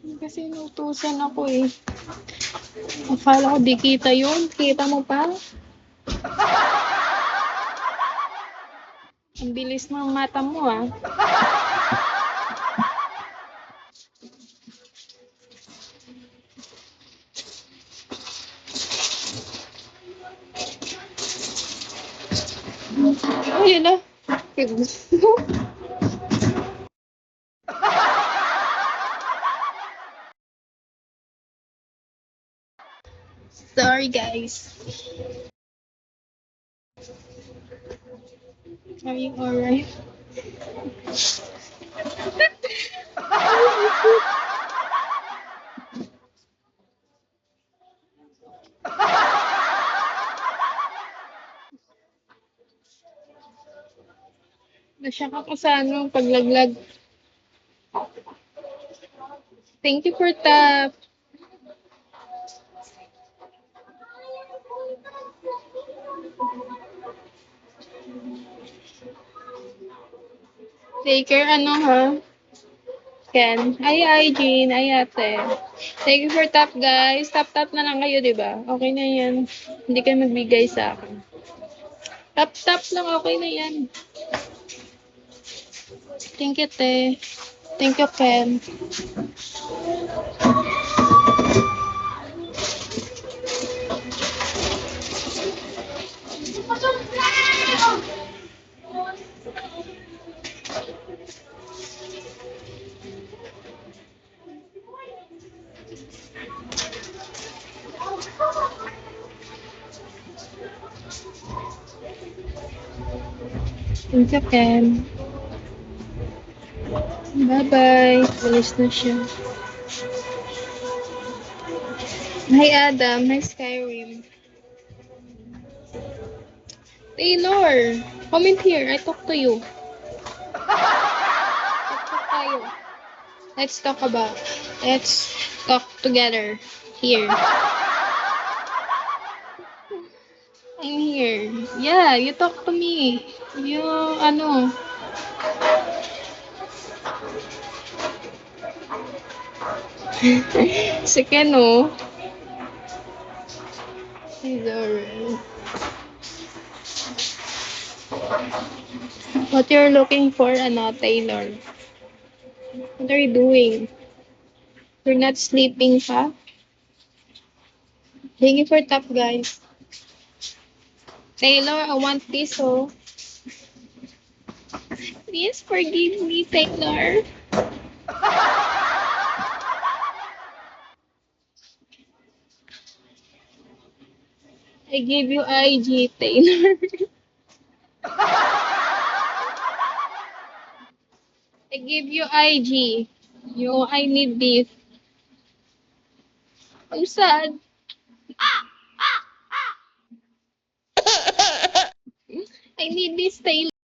Kasi inutusan ako eh. Akala ko di kita yun. Kita mo pa? Ang bilis ng mata mo ah. Ayun na. Sorry guys. Are you alright? Nasyak ako sa paglaglag. Thank you for tap. Take care ha. Ken. Ay, Jean. Ay, ate. Thank you for tap, guys. Tap-tap na lang kayo, di ba? Okay na yan. Hindi kayo magbigay sa akin. Tap-tap lang, okay na yan. Thank you, te. Thank you, Ken. Thank you, Ken. Bye-bye. Alis na siya. Hi, Adam. Hi, Skyrim. Taylor, comment here. I talk to you. Talk tayo. Let's talk together. Here. I'm here. Yeah, you talk to me. You, si Ken, oh. He's alright. What you're looking for, Taylor? What are you doing? You're not sleeping pa? Thank you for tap, guys. Taylor, I want this, oh. Please forgive me, Taylor. I gave you IG, Taylor. I give you IG. I need this. I'm sad. I need this, Taylor.